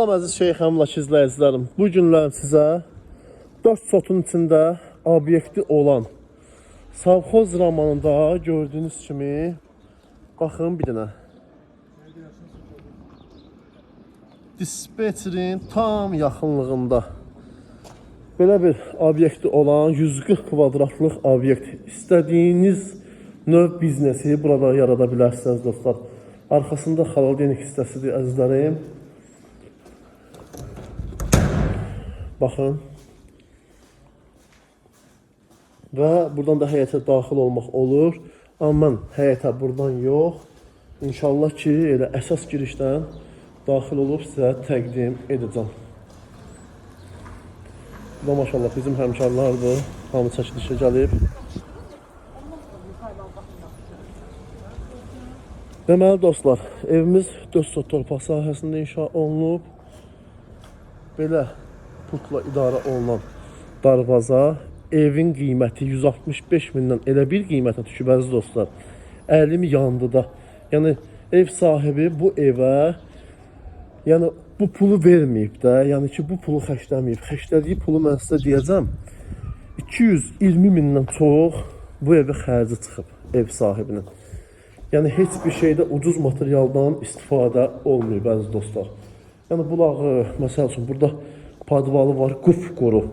Salam əziz Şeyxəmlak izləyicilərim. Bu günlər sizə 4 sotun içində obyekti olan Savxoz romanında gördüyünüz kimi baxın bir dənə dispetcherin tam yaxınlığında belə bir obyekti olan 140 kvadratlıq obyekt. İstədiyiniz növ biznesi burada yarada bilərsiniz dostlar. Arxasında xaladenik hissəsidir əzizlərim. Baxın. Və buradan da həyətə daxil olmaq olur. Amma mən həyətə buradan yox. İnşallah ki, elə əsas girişdən daxil olub sizə təqdim edəcəm. Bu da maşallah bizim həmkarlardır. Hamı çəkilişə gəlib. Deməli dostlar, evimiz 4 sot torpaq sahəsində inşa olunub. Belə putla idarə olunan darvaza, evin qiyməti 165 mindən elə bir qiymətə düşüb əziz dostlar. Əlim yandı da. Yəni ev sahibi bu evə bu pulu verməyib də. Yəni ki, bu pulu xərcləməyib. Xərclədiyi pulu mən sizə deyəcəm. 220 mindən çox bu evə xərci çıxıb ev sahibinin. Yəni heç bir şeydə ucuz materialdan istifadə olmayıb əziz dostlar. Yəni bulağı, məsəl üçün burada padvalı var, qupquru.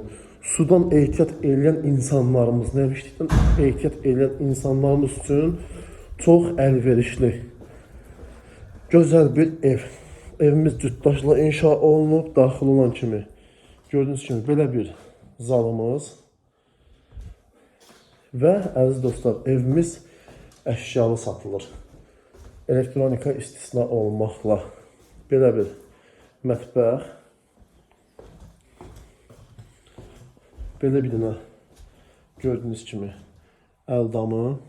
Sudan ehtiyat edən insanlarımız, nəvişlikdən ehtiyat edən insanlarımız üçün çox əlverişli, gözəl bir ev. Evimiz cütdaşla inşa olunub, daxil olan kimi. Gördüyünüz kimi belə bir zalımız. Və əziz dostlar, evimiz əşyalı satılır. Elektronika istisna olmaqla. Belə bir mətbəx. Belə bir dənə gördüyünüz kimi əldamı.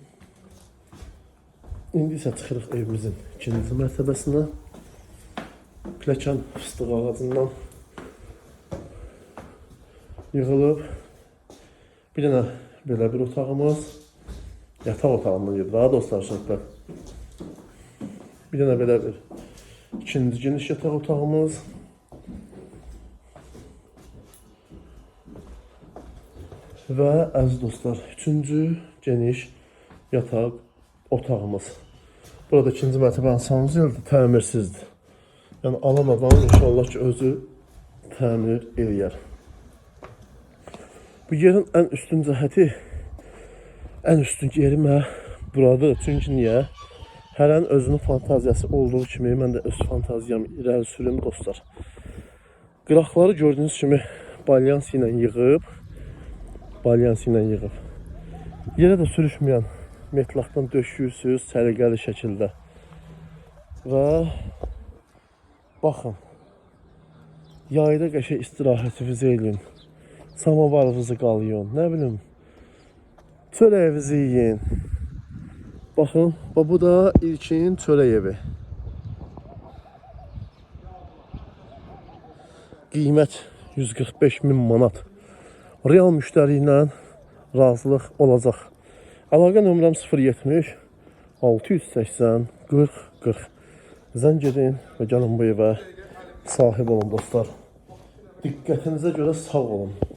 İndi isə çıxırıq evimizin ikinci mərtəbəsinə. Pləkan fıstıq ağacından yığılıb. Bir dənə belə bir otağımız. Yataq otağından gedir ha dostlar söhbət. Bir dənə belə bir ikinci geniş yataq otağımız. Və əziz dostlar, üçüncü geniş yataq otağımız. Burada ikinci mərtəbənin sanuzeldir, təmirsizdir. Yəni alan adam inşallah ki, özü təmir eləyər. Bu yerin ən üstün cəhəti, ən üstün yeri buradır. Çünki niyə? Hərənin özünün fantaziyası olduğu kimi, mən də öz fantaziyamı irəli sürüm dostlar. Qıraqları gördüyünüz kimi balyansı ilə yığıb, yerə də sürüşməyən metlaqdan döşüyürsünüz səliqəli şəkildə. Və baxın, yayda qəşəng istirahətinizi eləyin, samavarınızı qalayın, nə bilim, çörəyinizi yiyin. Baxın, bu da ilkin çörək evi. Qiymət 145 min manat. Real müştəri ilə razılıq olacaq. Əlaqə nömrəm 070 680 40 40. Zəng edin və gəlin bu evə sahib olun dostlar. Diqqətinizə görə sağ olun.